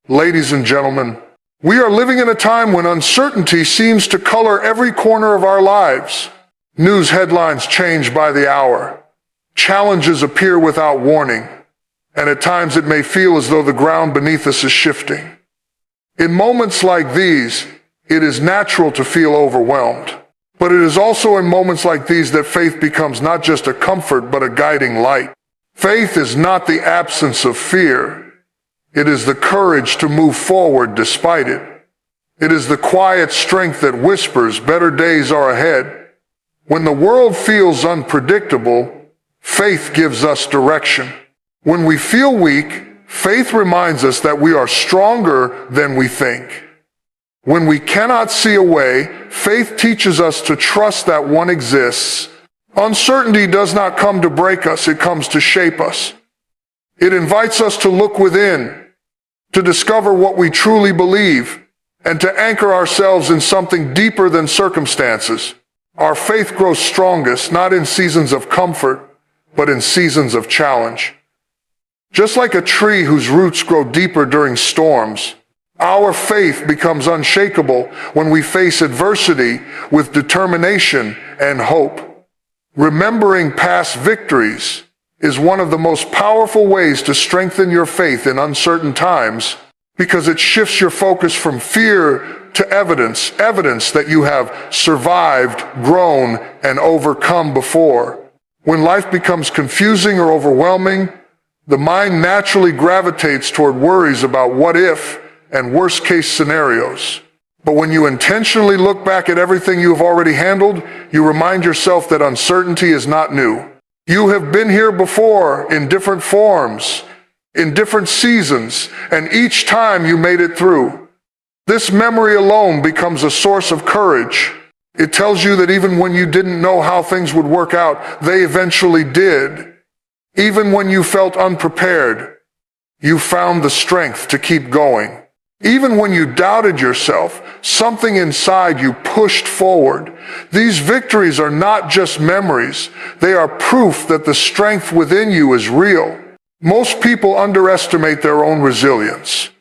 Ladies and gentlemen, we are living in a time when uncertainty seems to color every corner of our lives. News headlines change by the hour. Challenges appear without warning, and at times it may feel as though the ground beneath us is shifting. In moments like these, it is natural to feel overwhelmed. But it is also in moments like these that faith becomes not just a comfort, but a guiding light. Faith is not the absence of fear. It is the courage to move forward despite it. It is the quiet strength that whispers better days are ahead. When the world feels unpredictable, faith gives us direction. When we feel weak, faith reminds us that we are stronger than we think. When we cannot see a way, faith teaches us to trust that one exists. Uncertainty does not come to break us, it comes to shape us. It invites us to look within, to discover what we truly believe, and to anchor ourselves in something deeper than circumstances. Our faith grows strongest not in seasons of comfort, but in seasons of challenge. Just like a tree whose roots grow deeper during storms, our faith becomes unshakable when we face adversity with determination and hope. Remembering past victories is one of the most powerful ways to strengthen your faith in uncertain times, because it shifts your focus from fear to evidence that you have survived, grown, and overcome before. When life becomes confusing or overwhelming, the mind naturally gravitates toward worries about what if and worst case scenarios. But when you intentionally look back at everything you have already handled, you remind yourself that uncertainty is not new. You have been here before in different forms, in different seasons, and each time you made it through. This memory alone becomes a source of courage. It tells you that even when you didn't know how things would work out, they eventually did. Even when you felt unprepared, you found the strength to keep going. Even when you doubted yourself, something inside you pushed forward. These victories are not just memories. They are proof that the strength within you is real. Most people underestimate their own resilience.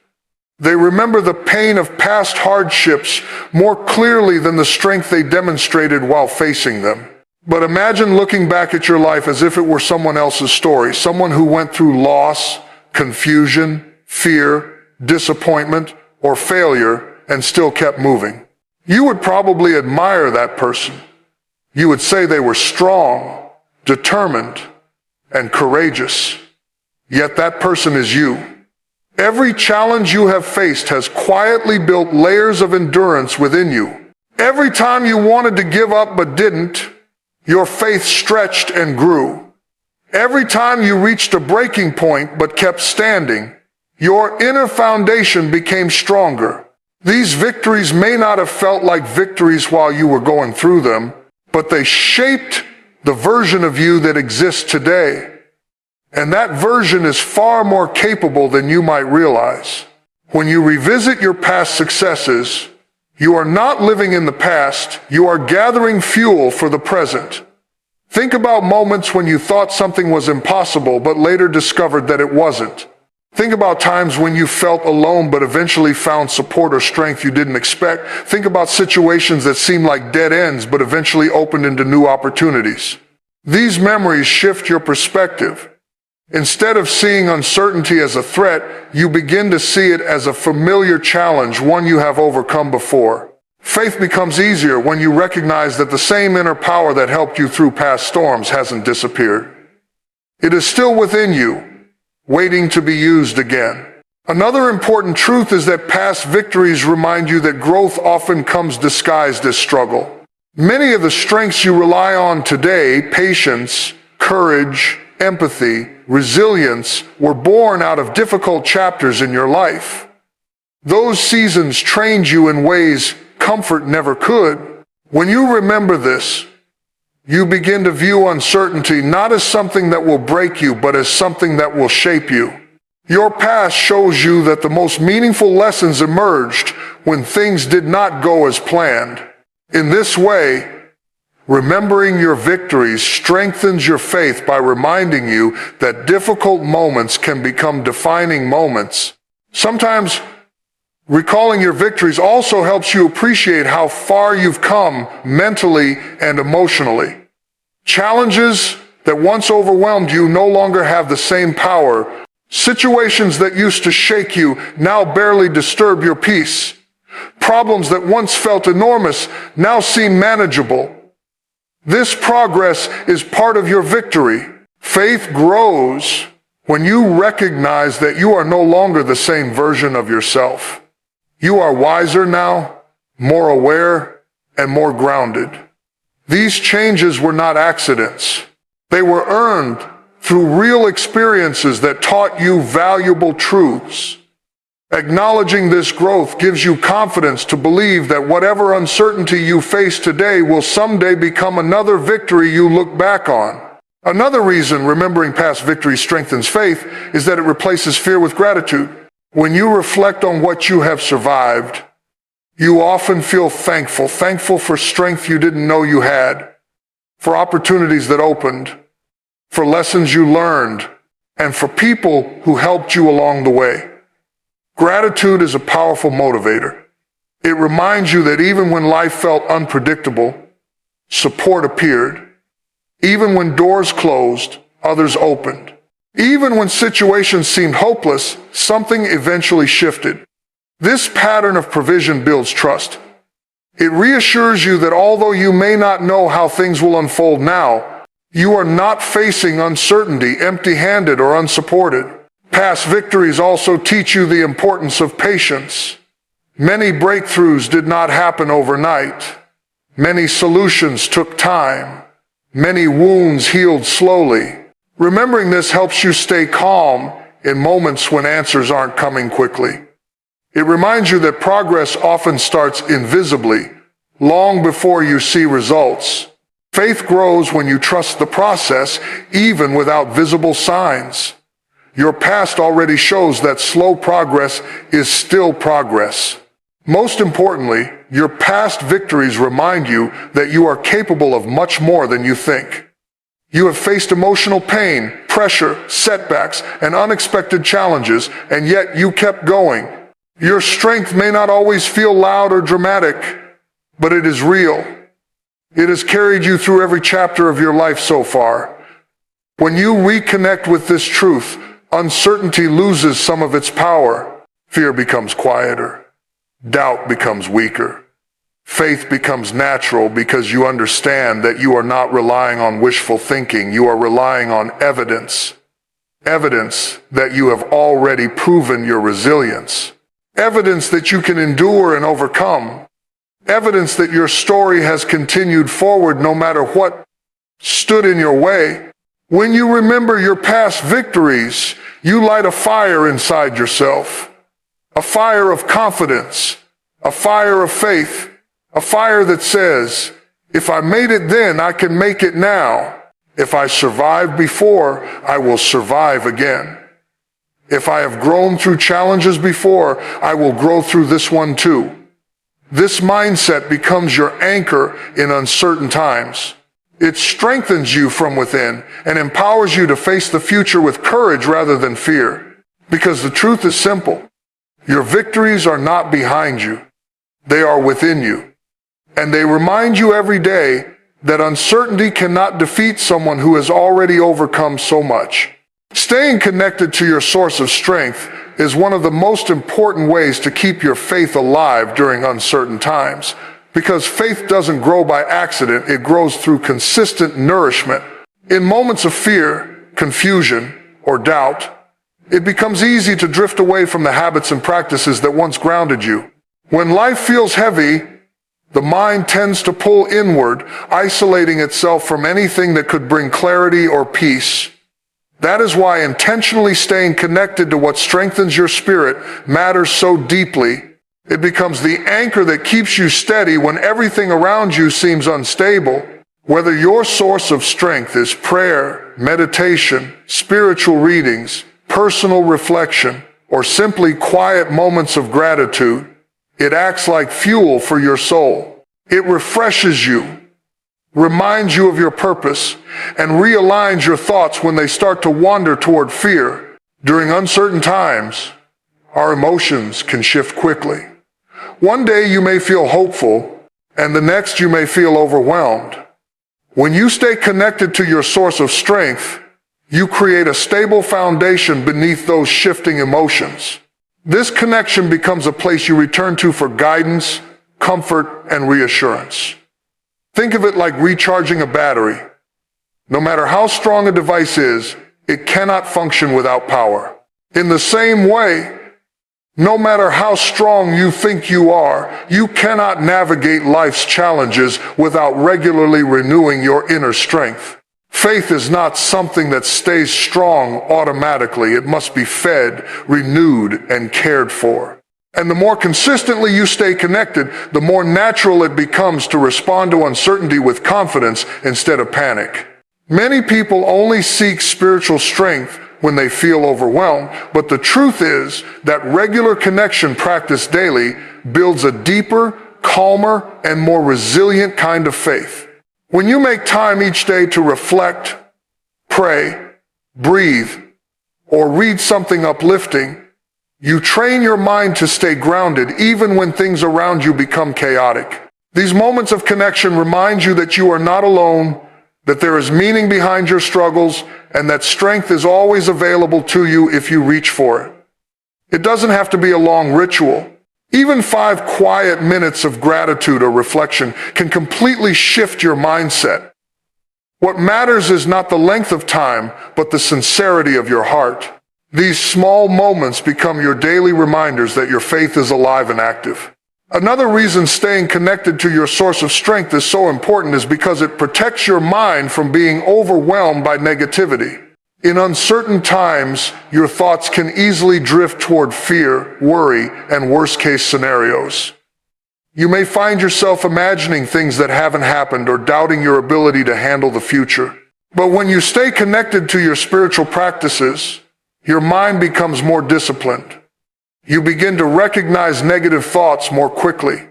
They remember the pain of past hardships more clearly than the strength they demonstrated while facing them. But imagine looking back at your life as if it were someone else's story, someone who went through loss, confusion, fear, disappointment, or failure, and still kept moving. You would probably admire that person. You would say they were strong, determined, and courageous. Yet that person is you. Every challenge you have faced has quietly built layers of endurance within you. Every time you wanted to give up but didn't, your faith stretched and grew. Every time you reached a breaking point but kept standing, your inner foundation became stronger. These victories may not have felt like victories while you were going through them, but they shaped the version of you that exists today. And that version is far more capable than you might realize. When you revisit your past successes, you are not living in the past, you are gathering fuel for the present. Think about moments when you thought something was impossible but later discovered that it wasn't. Think about times when you felt alone but eventually found support or strength you didn't expect. Think about situations that seemed like dead ends but eventually opened into new opportunities. These memories shift your perspective. Instead of seeing uncertainty as a threat, you begin to see it as a familiar challenge, one you have overcome before. Faith becomes easier when you recognize that the same inner power that helped you through past storms hasn't disappeared. It is still within you, waiting to be used again. Another important truth is that past victories remind you that growth often comes disguised as struggle. Many of the strengths you rely on today, patience, courage, empathy, resilience, were born out of difficult chapters in your life. Those seasons trained you in ways comfort never could. When you remember this, you begin to view uncertainty not as something that will break you, but as something that will shape you. Your past shows you that the most meaningful lessons emerged when things did not go as planned. In this way, remembering your victories strengthens your faith by reminding you that difficult moments can become defining moments, Sometimes recalling your victories also helps you appreciate how far you've come mentally and emotionally. Challenges that once overwhelmed you no longer have the same power. Situations that used to shake you now barely disturb your peace. Problems that once felt enormous now seem manageable. This progress is part of your victory. Faith grows when you recognize that you are no longer the same version of yourself. You are wiser now, more aware, and more grounded. These changes were not accidents. They were earned through real experiences that taught you valuable truths. Acknowledging this growth gives you confidence to believe that whatever uncertainty you face today will someday become another victory you look back on. Another reason remembering past victories strengthens faith is that it replaces fear with gratitude. When you reflect on what you have survived, you often feel thankful for strength you didn't know you had, for opportunities that opened, for lessons you learned, and for people who helped you along the way. Gratitude is a powerful motivator. It reminds you that even when life felt unpredictable, support appeared. Even when doors closed, others opened. Even when situations seemed hopeless, something eventually shifted. This pattern of provision builds trust. It reassures you that although you may not know how things will unfold now, you are not facing uncertainty empty-handed or unsupported. Past victories also teach you the importance of patience. Many breakthroughs did not happen overnight. Many solutions took time. Many wounds healed slowly. Remembering this helps you stay calm in moments when answers aren't coming quickly. It reminds you that progress often starts invisibly, long before you see results. Faith grows when you trust the process, even without visible signs. Your past already shows that slow progress is still progress. Most importantly, your past victories remind you that you are capable of much more than you think. You have faced emotional pain, pressure, setbacks, and unexpected challenges, and yet you kept going. Your strength may not always feel loud or dramatic, but it is real. It has carried you through every chapter of your life so far. When you reconnect with this truth, uncertainty loses some of its power. Fear becomes quieter. Doubt becomes weaker. Faith becomes natural because you understand that you are not relying on wishful thinking. You are relying on evidence. Evidence that you have already proven your resilience. Evidence that you can endure and overcome. Evidence that your story has continued forward no matter what stood in your way. When you remember your past victories, you light a fire inside yourself. A fire of confidence. A fire of faith. A fire that says, if I made it then, I can make it now. If I survived before, I will survive again. If I have grown through challenges before, I will grow through this one too. This mindset becomes your anchor in uncertain times. It strengthens you from within and empowers you to face the future with courage rather than fear. Because the truth is simple. Your victories are not behind you. They are within you. And they remind you every day that uncertainty cannot defeat someone who has already overcome so much. Staying connected to your source of strength is one of the most important ways to keep your faith alive during uncertain times. Because faith doesn't grow by accident, it grows through consistent nourishment. In moments of fear, confusion, or doubt, it becomes easy to drift away from the habits and practices that once grounded you. When life feels heavy, the mind tends to pull inward, isolating itself from anything that could bring clarity or peace. That is why intentionally staying connected to what strengthens your spirit matters so deeply. It becomes the anchor that keeps you steady when everything around you seems unstable. Whether your source of strength is prayer, meditation, spiritual readings, personal reflection, or simply quiet moments of gratitude, it acts like fuel for your soul. It refreshes you, reminds you of your purpose, and realigns your thoughts when they start to wander toward fear. During uncertain times, our emotions can shift quickly. One day you may feel hopeful, and the next you may feel overwhelmed. When you stay connected to your source of strength, you create a stable foundation beneath those shifting emotions. This connection becomes a place you return to for guidance, comfort, and reassurance. Think of it like recharging a battery. No matter how strong a device is, it cannot function without power. In the same way, no matter how strong you think you are, you cannot navigate life's challenges without regularly renewing your inner strength. Faith is not something that stays strong automatically. It must be fed, renewed, and cared for. And the more consistently you stay connected, the more natural it becomes to respond to uncertainty with confidence instead of panic. Many people only seek spiritual strength when they feel overwhelmed, but the truth is that regular connection practiced daily builds a deeper, calmer, and more resilient kind of faith. When you make time each day to reflect, pray, breathe, or read something uplifting, you train your mind to stay grounded even when things around you become chaotic. These moments of connection remind you that you are not alone, that there is meaning behind your struggles, and that strength is always available to you if you reach for it. It doesn't have to be a long ritual. Even 5 quiet minutes of gratitude or reflection can completely shift your mindset. What matters is not the length of time, but the sincerity of your heart. These small moments become your daily reminders that your faith is alive and active. Another reason staying connected to your source of strength is so important is because it protects your mind from being overwhelmed by negativity. In uncertain times, your thoughts can easily drift toward fear, worry, and worst-case scenarios. You may find yourself imagining things that haven't happened or doubting your ability to handle the future. But when you stay connected to your spiritual practices, your mind becomes more disciplined. You begin to recognize negative thoughts more quickly,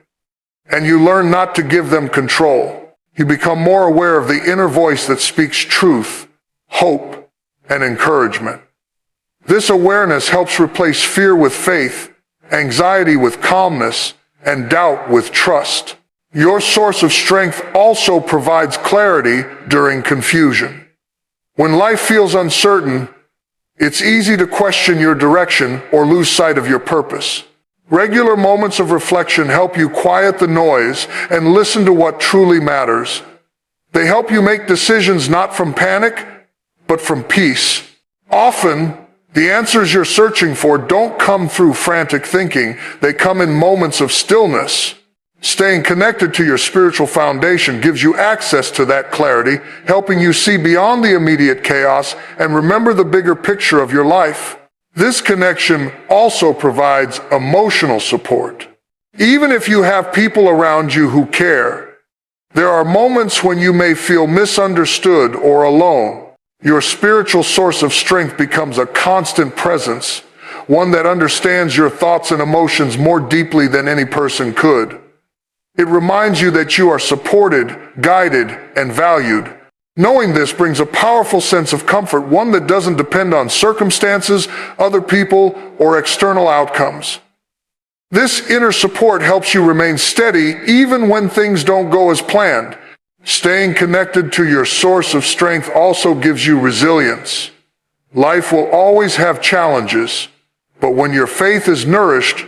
and you learn not to give them control. You become more aware of the inner voice that speaks truth, hope, and encouragement. This awareness helps replace fear with faith, anxiety with calmness, and doubt with trust. Your source of strength also provides clarity during confusion. When life feels uncertain, it's easy to question your direction or lose sight of your purpose. Regular moments of reflection help you quiet the noise and listen to what truly matters. They help you make decisions not from panic, but from peace. Often, the answers you're searching for don't come through frantic thinking. They come in moments of stillness. Staying connected to your spiritual foundation gives you access to that clarity, helping you see beyond the immediate chaos and remember the bigger picture of your life. This connection also provides emotional support. Even if you have people around you who care, there are moments when you may feel misunderstood or alone. Your spiritual source of strength becomes a constant presence, one that understands your thoughts and emotions more deeply than any person could. It reminds you that you are supported, guided, and valued. Knowing this brings a powerful sense of comfort, one that doesn't depend on circumstances, other people, or external outcomes. This inner support helps you remain steady even when things don't go as planned. Staying connected to your source of strength also gives you resilience. Life will always have challenges, but when your faith is nourished,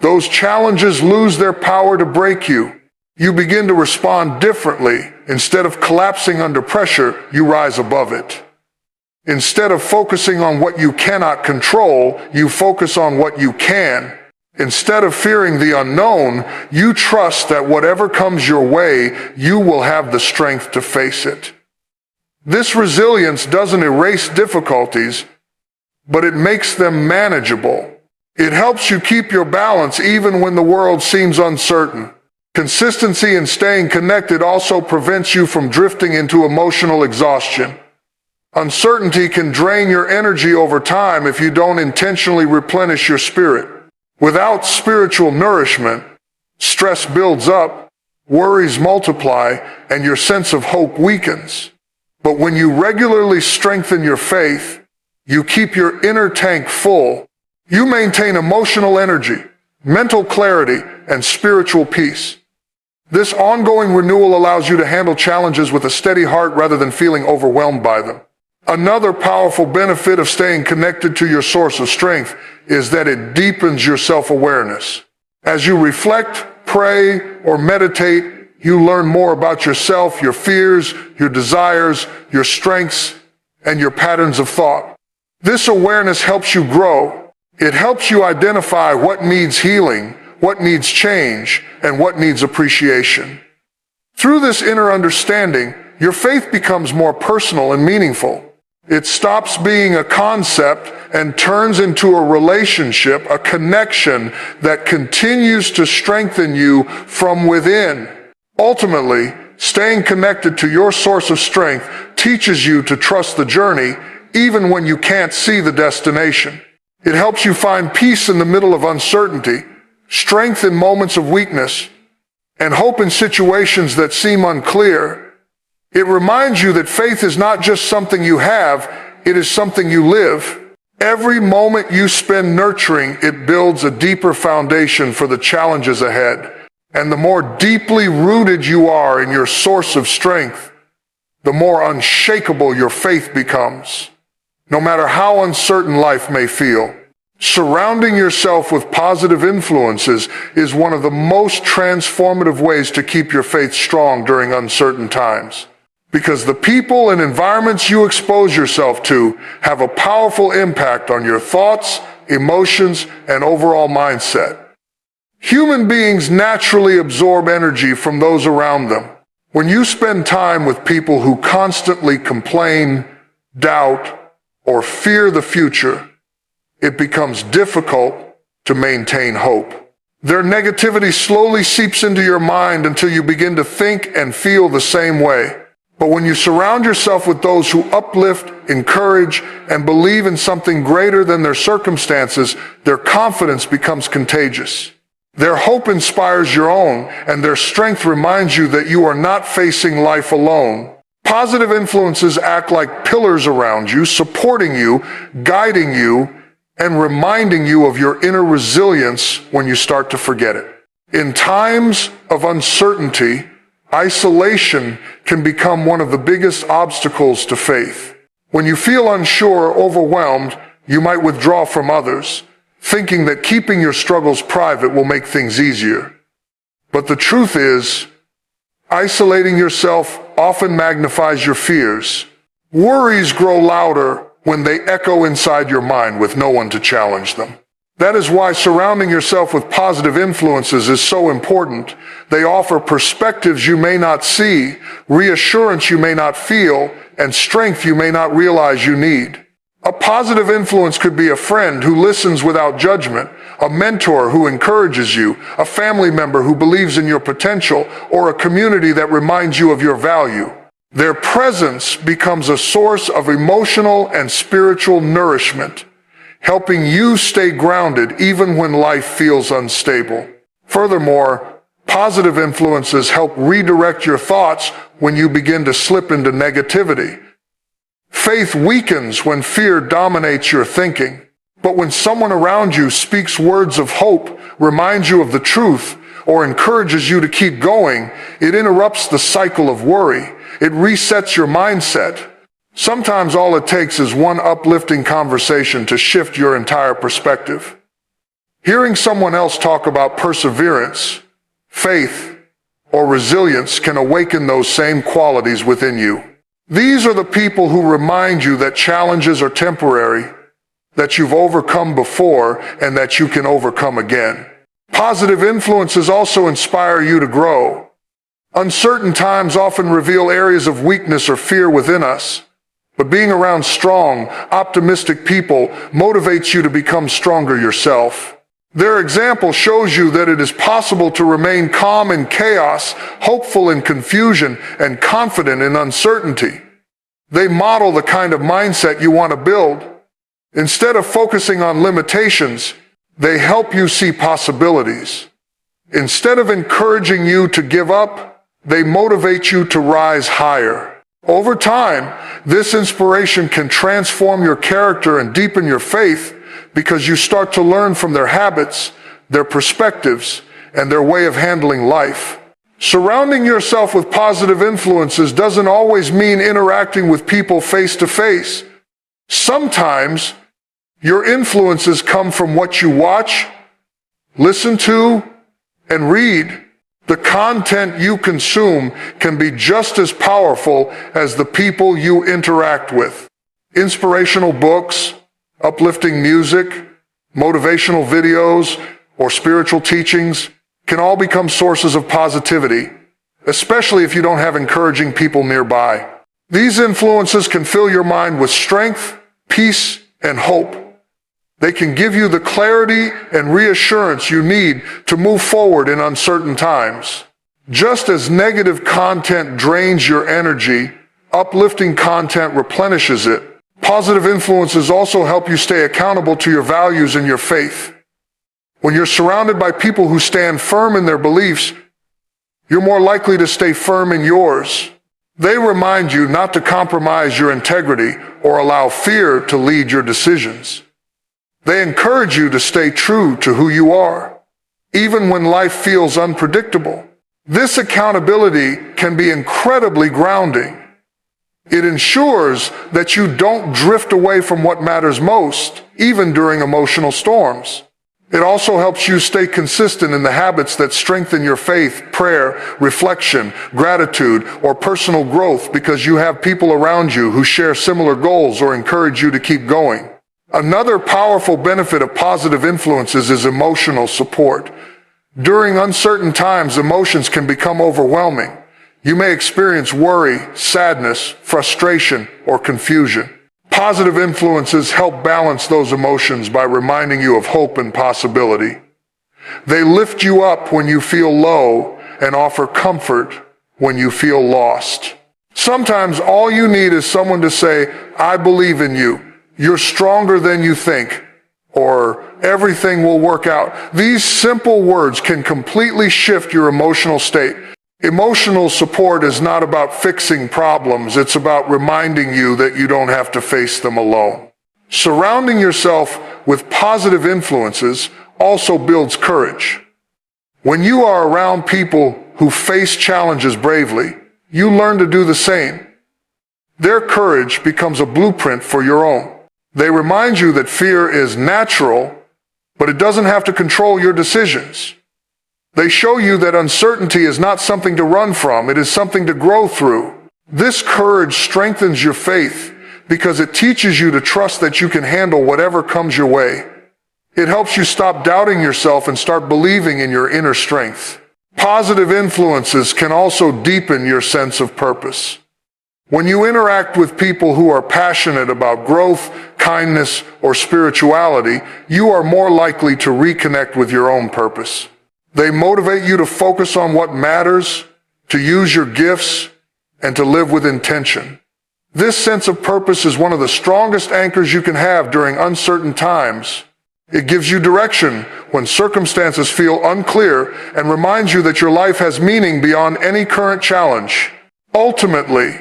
those challenges lose their power to break you. You begin to respond differently. Instead of collapsing under pressure, you rise above it. Instead of focusing on what you cannot control, you focus on what you can. Instead of fearing the unknown, you trust that whatever comes your way, you will have the strength to face it. This resilience doesn't erase difficulties, but it makes them manageable. It helps you keep your balance even when the world seems uncertain. Consistency in staying connected also prevents you from drifting into emotional exhaustion. Uncertainty can drain your energy over time if you don't intentionally replenish your spirit. Without spiritual nourishment, stress builds up, worries multiply, and your sense of hope weakens. But when you regularly strengthen your faith, you keep your inner tank full, You maintain emotional energy, mental clarity, and spiritual peace. This ongoing renewal allows you to handle challenges with a steady heart rather than feeling overwhelmed by them. Another powerful benefit of staying connected to your source of strength is that it deepens your self-awareness. As you reflect, pray, or meditate, you learn more about yourself, your fears, your desires, your strengths, and your patterns of thought. This awareness helps you grow. It helps you identify what needs healing, what needs change, and what needs appreciation. Through this inner understanding, your faith becomes more personal and meaningful. It stops being a concept and turns into a relationship, a connection that continues to strengthen you from within. Ultimately, staying connected to your source of strength teaches you to trust the journey even when you can't see the destination. It helps you find peace in the middle of uncertainty, strength in moments of weakness, and hope in situations that seem unclear. It reminds you that faith is not just something you have, it is something you live. Every moment you spend nurturing it builds a deeper foundation for the challenges ahead. And the more deeply rooted you are in your source of strength, the more unshakable your faith becomes. No matter how uncertain life may feel, surrounding yourself with positive influences is one of the most transformative ways to keep your faith strong during uncertain times. Because the people and environments you expose yourself to have a powerful impact on your thoughts, emotions, and overall mindset. Human beings naturally absorb energy from those around them. When you spend time with people who constantly complain, doubt, or fear the future, it becomes difficult to maintain hope. Their negativity slowly seeps into your mind until you begin to think and feel the same way. But when you surround yourself with those who uplift, encourage, and believe in something greater than their circumstances, their confidence becomes contagious. Their hope inspires your own, and their strength reminds you that you are not facing life alone. Positive influences act like pillars around you, supporting you, guiding you, and reminding you of your inner resilience when you start to forget it. In times of uncertainty, isolation can become one of the biggest obstacles to faith. When you feel unsure or overwhelmed, you might withdraw from others, thinking that keeping your struggles private will make things easier. But the truth is, isolating yourself often magnifies your fears. Worries grow louder when they echo inside your mind with no one to challenge them. That is why surrounding yourself with positive influences is so important. They offer perspectives you may not see, reassurance you may not feel, and strength you may not realize you need. A positive influence could be a friend who listens without judgment, a mentor who encourages you, a family member who believes in your potential, or a community that reminds you of your value. Their presence becomes a source of emotional and spiritual nourishment, helping you stay grounded even when life feels unstable. Furthermore, positive influences help redirect your thoughts when you begin to slip into negativity. Faith weakens when fear dominates your thinking. But when someone around you speaks words of hope, reminds you of the truth, or encourages you to keep going, it interrupts the cycle of worry. It resets your mindset. Sometimes all it takes is one uplifting conversation to shift your entire perspective. Hearing someone else talk about perseverance, faith, or resilience can awaken those same qualities within you. These are the people who remind you that challenges are temporary, that you've overcome before, and that you can overcome again. Positive influences also inspire you to grow. Uncertain times often reveal areas of weakness or fear within us. But being around strong, optimistic people motivates you to become stronger yourself. Their example shows you that it is possible to remain calm in chaos, hopeful in confusion, and confident in uncertainty. They model the kind of mindset you want to build. Instead of focusing on limitations, they help you see possibilities. Instead of encouraging you to give up, they motivate you to rise higher. Over time, this inspiration can transform your character and deepen your faith, because you start to learn from their habits, their perspectives, and their way of handling life. Surrounding yourself with positive influences doesn't always mean interacting with people face to face. Sometimes your influences come from what you watch, listen to, and read. The content you consume can be just as powerful as the people you interact with. Inspirational books, uplifting music, motivational videos, or spiritual teachings can all become sources of positivity, especially if you don't have encouraging people nearby. These influences can fill your mind with strength, peace, and hope. They can give you the clarity and reassurance you need to move forward in uncertain times. Just as negative content drains your energy, uplifting content replenishes it. Positive influences also help you stay accountable to your values and your faith. When you're surrounded by people who stand firm in their beliefs, you're more likely to stay firm in yours. They remind you not to compromise your integrity or allow fear to lead your decisions. They encourage you to stay true to who you are, even when life feels unpredictable. This accountability can be incredibly grounding. It ensures that you don't drift away from what matters most, even during emotional storms. It also helps you stay consistent in the habits that strengthen your faith, prayer, reflection, gratitude, or personal growth because you have people around you who share similar goals or encourage you to keep going. Another powerful benefit of positive influences is emotional support. During uncertain times, emotions can become overwhelming. You may experience worry, sadness, frustration, or confusion. Positive influences help balance those emotions by reminding you of hope and possibility. They lift you up when you feel low and offer comfort when you feel lost. Sometimes all you need is someone to say, "I believe in you. You're stronger than you think," or "everything will work out." These simple words can completely shift your emotional state. Emotional support is not about fixing problems. It's about reminding you that you don't have to face them alone. Surrounding yourself with positive influences also builds courage. When you are around people who face challenges bravely, you learn to do the same. Their courage becomes a blueprint for your own. They remind you that fear is natural, but it doesn't have to control your decisions. They show you that uncertainty is not something to run from, it is something to grow through. This courage strengthens your faith because it teaches you to trust that you can handle whatever comes your way. It helps you stop doubting yourself and start believing in your inner strength. Positive influences can also deepen your sense of purpose. When you interact with people who are passionate about growth, kindness, or spirituality, you are more likely to reconnect with your own purpose. They motivate you to focus on what matters, to use your gifts, and to live with intention. This sense of purpose is one of the strongest anchors you can have during uncertain times. It gives you direction when circumstances feel unclear and reminds you that your life has meaning beyond any current challenge. Ultimately,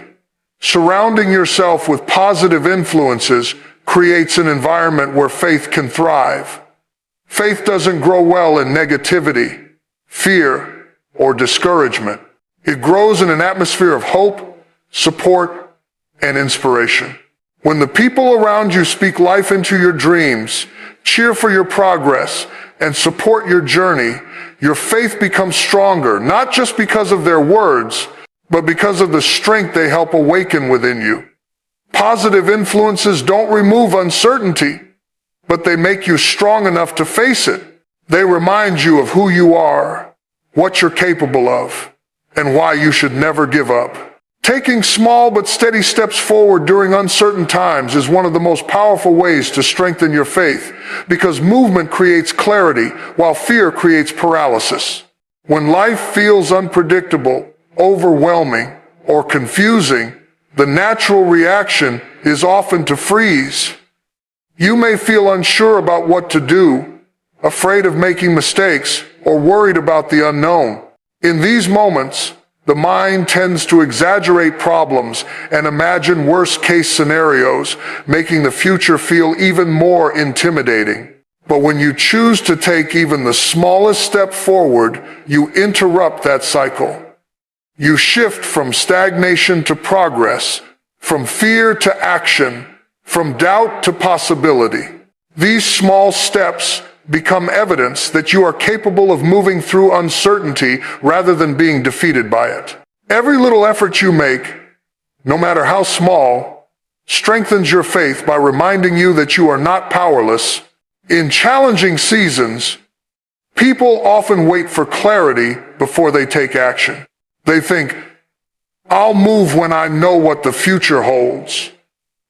surrounding yourself with positive influences creates an environment where faith can thrive. Faith doesn't grow well in negativity, fear, or discouragement. It grows in an atmosphere of hope, support, and inspiration. When the people around you speak life into your dreams, cheer for your progress, and support your journey, your faith becomes stronger, not just because of their words, but because of the strength they help awaken within you. Positive influences don't remove uncertainty, but they make you strong enough to face it. They remind you of who you are, what you're capable of, and why you should never give up. Taking small but steady steps forward during uncertain times is one of the most powerful ways to strengthen your faith, because movement creates clarity while fear creates paralysis. When life feels unpredictable, overwhelming, or confusing, the natural reaction is often to freeze. You may feel unsure about what to do, afraid of making mistakes, or worried about the unknown. In these moments, The mind tends to exaggerate problems and imagine worst-case scenarios, making the future feel even more intimidating. But when you choose to take even the smallest step forward, you interrupt that cycle. You shift from stagnation to progress, from fear to action, from doubt to possibility. These small steps become evidence that you are capable of moving through uncertainty rather than being defeated by it. Every little effort you make, no matter how small, strengthens your faith by reminding you that you are not powerless. In challenging seasons, people often wait for clarity before they take action. They think, I'll move when I know what the future holds,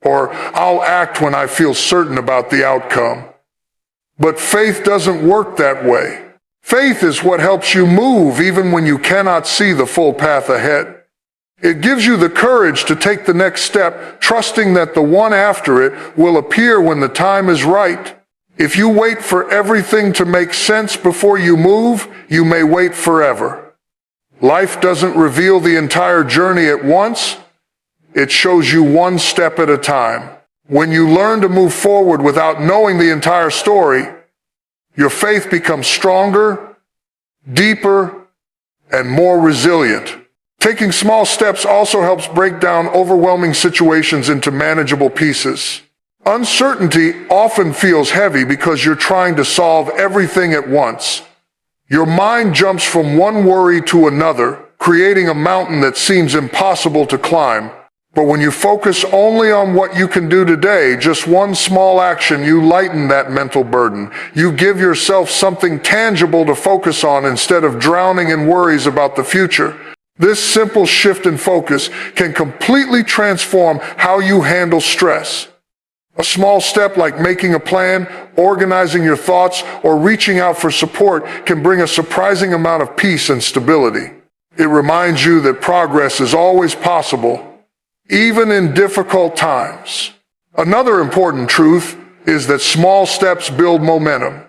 or I'll act when I feel certain about the outcome. But faith doesn't work that way. Faith is what helps you move even when you cannot see the full path ahead. It gives you the courage to take the next step, trusting that the one after it will appear when the time is right. If you wait for everything to make sense before you move, you may wait forever. Life doesn't reveal the entire journey at once. It shows you one step at a time. When you learn to move forward without knowing the entire story, your faith becomes stronger, deeper, and more resilient. Taking small steps also helps break down overwhelming situations into manageable pieces. Uncertainty often feels heavy because you're trying to solve everything at once. Your mind jumps from one worry to another, creating a mountain that seems impossible to climb. But when you focus only on what you can do today, just one small action, you lighten that mental burden. You give yourself something tangible to focus on instead of drowning in worries about the future. This simple shift in focus can completely transform how you handle stress. A small step like making a plan, organizing your thoughts, or reaching out for support can bring a surprising amount of peace and stability. It reminds you that progress is always possible, even in difficult times. Another important truth is that small steps build momentum.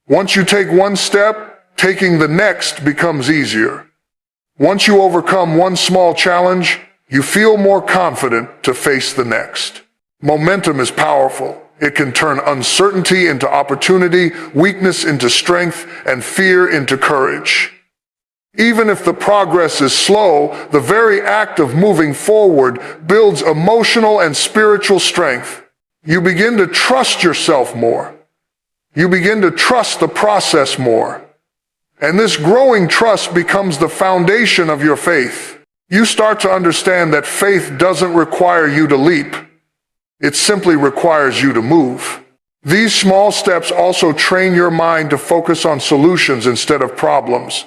Once you take one step, taking the next becomes easier. Once you overcome one small challenge, you feel more confident to face the next. Momentum is powerful. It can turn uncertainty into opportunity, weakness into strength, and fear into courage. Even if the progress is slow, the very act of moving forward builds emotional and spiritual strength. You begin to trust yourself more. You begin to trust the process more. And this growing trust becomes the foundation of your faith. You start to understand that faith doesn't require you to leap. It simply requires you to move. These small steps also train your mind to focus on solutions instead of problems.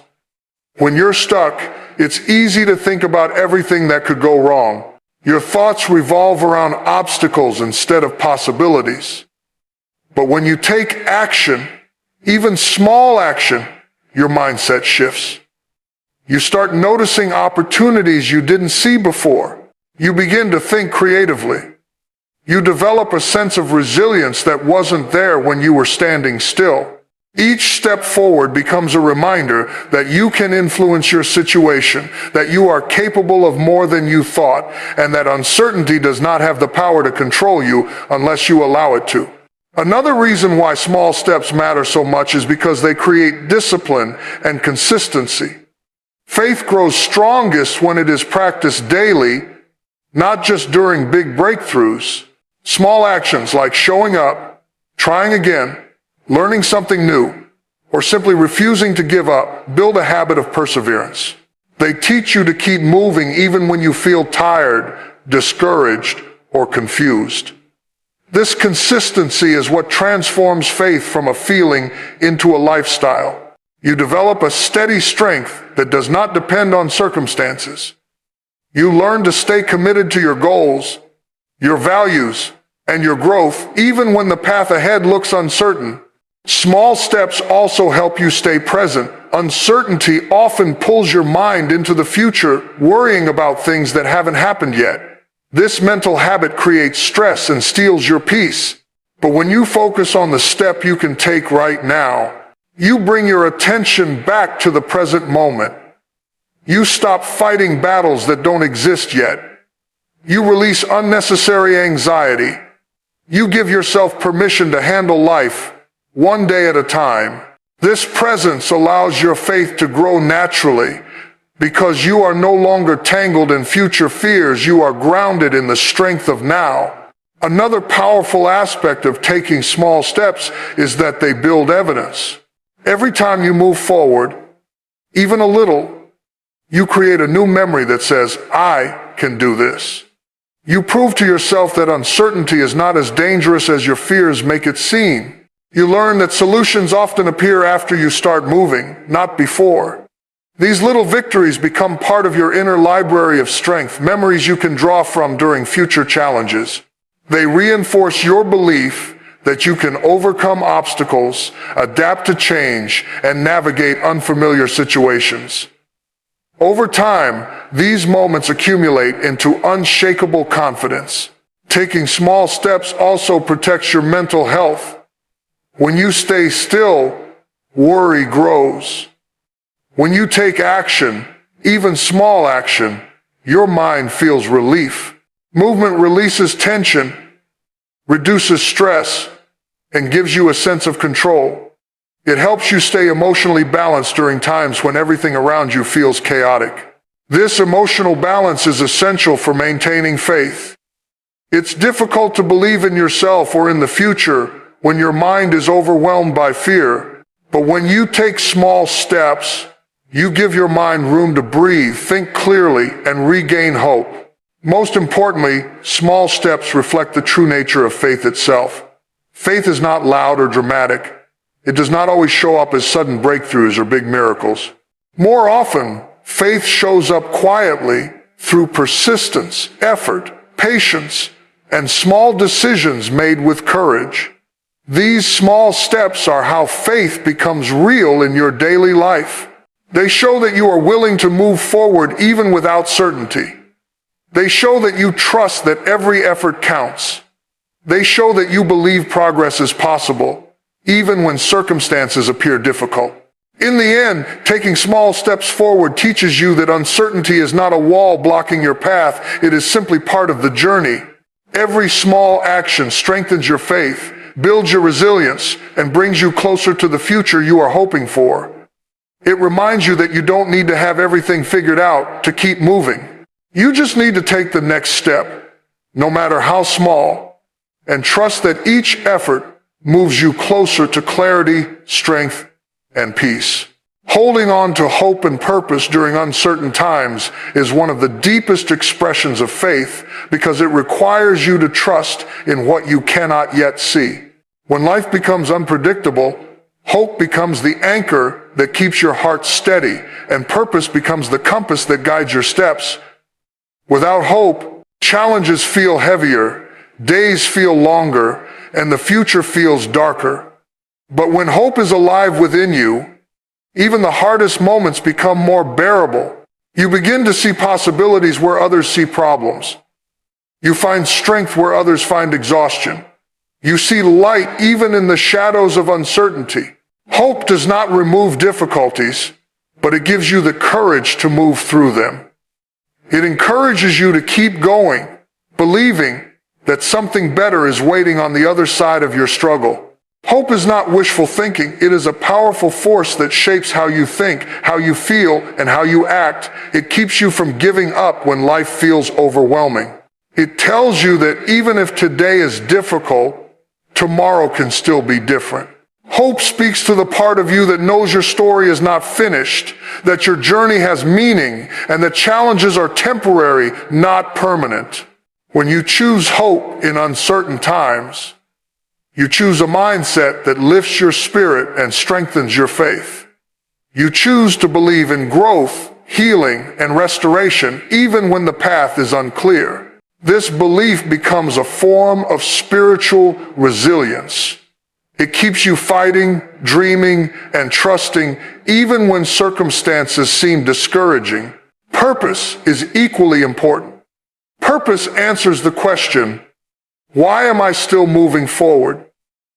When you're stuck, it's easy to think about everything that could go wrong. Your thoughts revolve around obstacles instead of possibilities. But when you take action, even small action, your mindset shifts. You start noticing opportunities you didn't see before. You begin to think creatively. You develop a sense of resilience that wasn't there when you were standing still. Each step forward becomes a reminder that you can influence your situation, that you are capable of more than you thought, and that uncertainty does not have the power to control you unless you allow it to. Another reason why small steps matter so much is because they create discipline and consistency. Faith grows strongest when it is practiced daily, not just during big breakthroughs. Small actions like showing up, trying again, learning something new, or simply refusing to give up build a habit of perseverance. They teach you to keep moving even when you feel tired, discouraged, or confused. This consistency is what transforms faith from a feeling into a lifestyle. You develop a steady strength that does not depend on circumstances. You learn to stay committed to your goals, your values, and your growth, even when the path ahead looks uncertain. Small steps also help you stay present. Uncertainty often pulls your mind into the future, worrying about things that haven't happened yet. This mental habit creates stress and steals your peace. But when you focus on the step you can take right now, you bring your attention back to the present moment. You stop fighting battles that don't exist yet. You release unnecessary anxiety. You give yourself permission to handle life one day at a time. This presence allows your faith to grow naturally because you are no longer tangled in future fears. You are grounded in the strength of now. Another powerful aspect of taking small steps is that they build evidence. Every time you move forward, even a little, you create a new memory that says, I can do this. You prove to yourself that uncertainty is not as dangerous as your fears make it seem. You learn that solutions often appear after you start moving, not before. These little victories become part of your inner library of strength, memories you can draw from during future challenges. They reinforce your belief that you can overcome obstacles, adapt to change, and navigate unfamiliar situations. Over time, these moments accumulate into unshakable confidence. Taking small steps also protects your mental health. When you stay still, worry grows. When you take action, even small action, your mind feels relief. Movement releases tension, reduces stress, and gives you a sense of control. It helps you stay emotionally balanced during times when everything around you feels chaotic. This emotional balance is essential for maintaining faith. It's difficult to believe in yourself or in the future when your mind is overwhelmed by fear. But when you take small steps, you give your mind room to breathe, think clearly, and regain hope. Most importantly, small steps reflect the true nature of faith itself. Faith is not loud or dramatic. It does not always show up as sudden breakthroughs or big miracles. More often, faith shows up quietly through persistence, effort, patience, and small decisions made with courage. These small steps are how faith becomes real in your daily life. They show that you are willing to move forward even without certainty. They show that you trust that every effort counts. They show that you believe progress is possible, even when circumstances appear difficult. In the end, taking small steps forward teaches you that uncertainty is not a wall blocking your path. It is simply part of the journey. Every small action strengthens your faith, builds your resilience, and brings you closer to the future you are hoping for. It reminds you that you don't need to have everything figured out to keep moving. You just need to take the next step, no matter how small, and trust that each effort moves you closer to clarity, strength, and peace. Holding on to hope and purpose during uncertain times is one of the deepest expressions of faith because it requires you to trust in what you cannot yet see. When life becomes unpredictable, hope becomes the anchor that keeps your heart steady, and purpose becomes the compass that guides your steps. Without hope, challenges feel heavier, days feel longer, and the future feels darker. But when hope is alive within you, even the hardest moments become more bearable. You begin to see possibilities where others see problems. You find strength where others find exhaustion. You see light even in the shadows of uncertainty. Hope does not remove difficulties, but it gives you the courage to move through them. It encourages you to keep going, believing that something better is waiting on the other side of your struggle. Hope is not wishful thinking. It is a powerful force that shapes how you think, how you feel, and how you act. It keeps you from giving up when life feels overwhelming. It tells you that even if today is difficult, tomorrow can still be different. Hope speaks to the part of you that knows your story is not finished, that your journey has meaning, and that challenges are temporary, not permanent. When you choose hope in uncertain times, you choose a mindset that lifts your spirit and strengthens your faith. You choose to believe in growth, healing, and restoration even when the path is unclear. This belief becomes a form of spiritual resilience. It keeps you fighting, dreaming, and trusting even when circumstances seem discouraging. Purpose is equally important. Purpose answers the question, why am I still moving forward?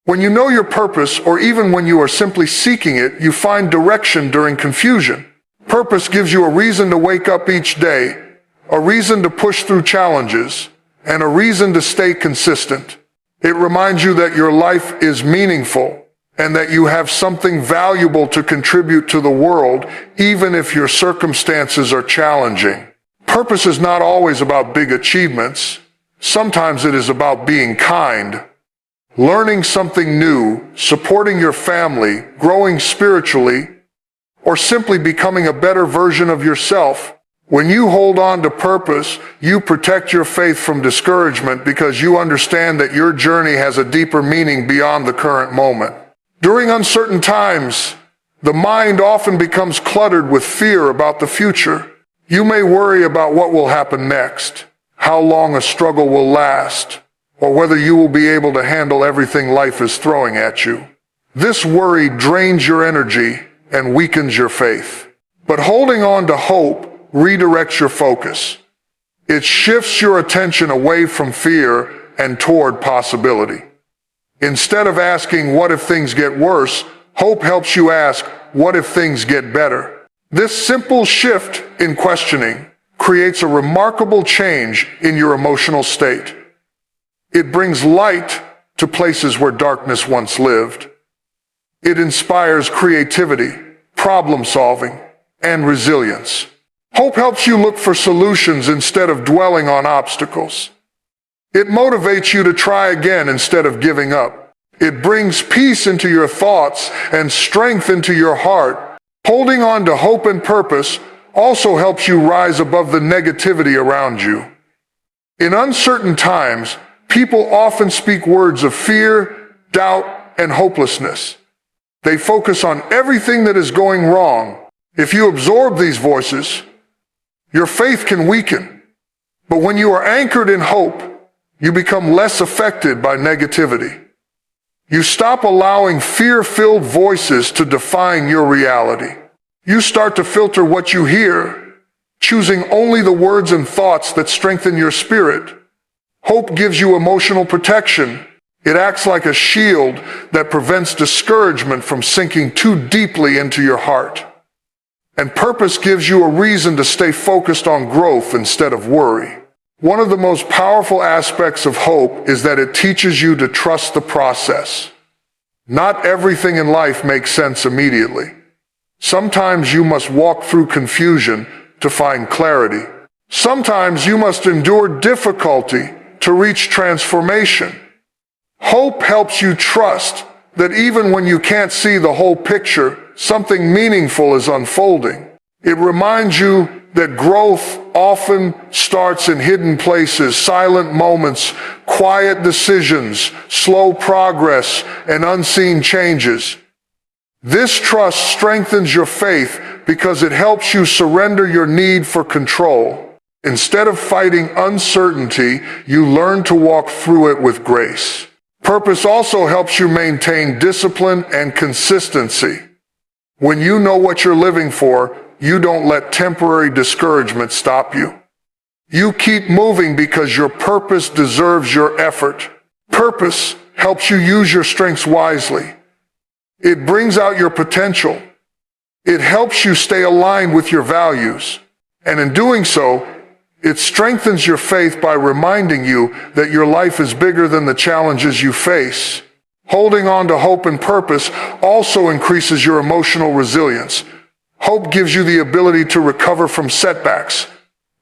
When you know your purpose, or even when you are simply seeking it, you find direction during confusion. Purpose gives you a reason to wake up each day, a reason to push through challenges, and a reason to stay consistent. It reminds you that your life is meaningful and that you have something valuable to contribute to the world, even if your circumstances are challenging. Purpose is not always about big achievements. Sometimes it is about being kind, learning something new, supporting your family, growing spiritually, or simply becoming a better version of yourself. When you hold on to purpose, you protect your faith from discouragement because you understand that your journey has a deeper meaning beyond the current moment. During uncertain times, the mind often becomes cluttered with fear about the future. You may worry about what will happen next, how long a struggle will last, or whether you will be able to handle everything life is throwing at you. This worry drains your energy and weakens your faith. But holding on to hope redirects your focus. It shifts your attention away from fear and toward possibility. Instead of asking, what if things get worse, hope helps you ask, what if things get better? This simple shift in questioning creates a remarkable change in your emotional state. It brings light to places where darkness once lived. It inspires creativity, problem solving, and resilience. Hope helps you look for solutions instead of dwelling on obstacles. It motivates you to try again instead of giving up. It brings peace into your thoughts and strength into your heart. Holding on to hope and purpose also helps you rise above the negativity around you. In uncertain times, people often speak words of fear, doubt, and hopelessness. They focus on everything that is going wrong. If you absorb these voices, your faith can weaken. But when you are anchored in hope, you become less affected by negativity. You stop allowing fear-filled voices to define your reality. You start to filter what you hear, choosing only the words and thoughts that strengthen your spirit. Hope gives you emotional protection. It acts like a shield that prevents discouragement from sinking too deeply into your heart. And purpose gives you a reason to stay focused on growth instead of worry. One of the most powerful aspects of hope is that it teaches you to trust the process. Not everything in life makes sense immediately. Sometimes you must walk through confusion to find clarity. Sometimes you must endure difficulty to reach transformation. Hope helps you trust that even when you can't see the whole picture, something meaningful is unfolding. It reminds you that growth often starts in hidden places, silent moments, quiet decisions, slow progress, and unseen changes. This trust strengthens your faith because it helps you surrender your need for control. Instead of fighting uncertainty, you learn to walk through it with grace. Purpose also helps you maintain discipline and consistency. When you know what you're living for, you don't let temporary discouragement stop you. You keep moving because your purpose deserves your effort. Purpose helps you use your strengths wisely. It brings out your potential. It helps you stay aligned with your values. And in doing so, it strengthens your faith by reminding you that your life is bigger than the challenges you face. Holding on to hope and purpose also increases your emotional resilience. Hope gives you the ability to recover from setbacks.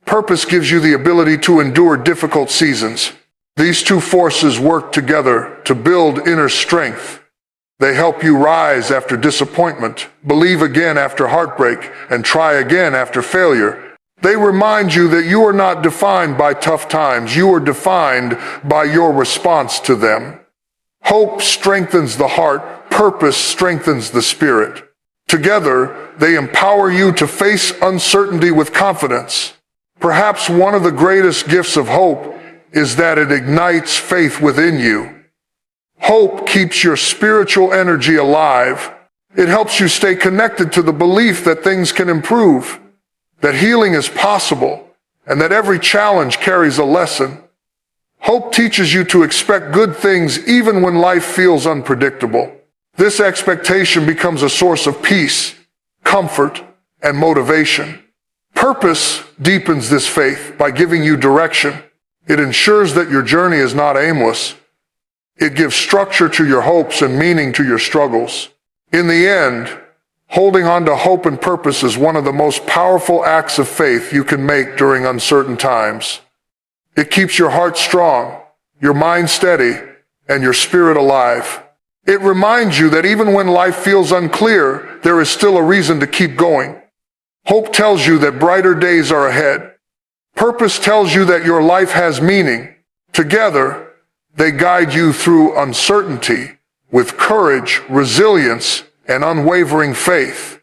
Purpose gives you the ability to endure difficult seasons. These two forces work together to build inner strength. They help you rise after disappointment, believe again after heartbreak, and try again after failure. They remind you that you are not defined by tough times. You are defined by your response to them. Hope strengthens the heart. Purpose strengthens the spirit. Together, they empower you to face uncertainty with confidence. Perhaps one of the greatest gifts of hope is that it ignites faith within you. Hope keeps your spiritual energy alive. It helps you stay connected to the belief that things can improve, that healing is possible, and that every challenge carries a lesson. Hope teaches you to expect good things even when life feels unpredictable. This expectation becomes a source of peace, comfort, and motivation. Purpose deepens this faith by giving you direction. It ensures that your journey is not aimless. It gives structure to your hopes and meaning to your struggles. In the end, holding on to hope and purpose is one of the most powerful acts of faith you can make during uncertain times. It keeps your heart strong, your mind steady, and your spirit alive. It reminds you that even when life feels unclear, there is still a reason to keep going. Hope tells you that brighter days are ahead. Purpose tells you that your life has meaning. Together, they guide you through uncertainty with courage, resilience, and unwavering faith.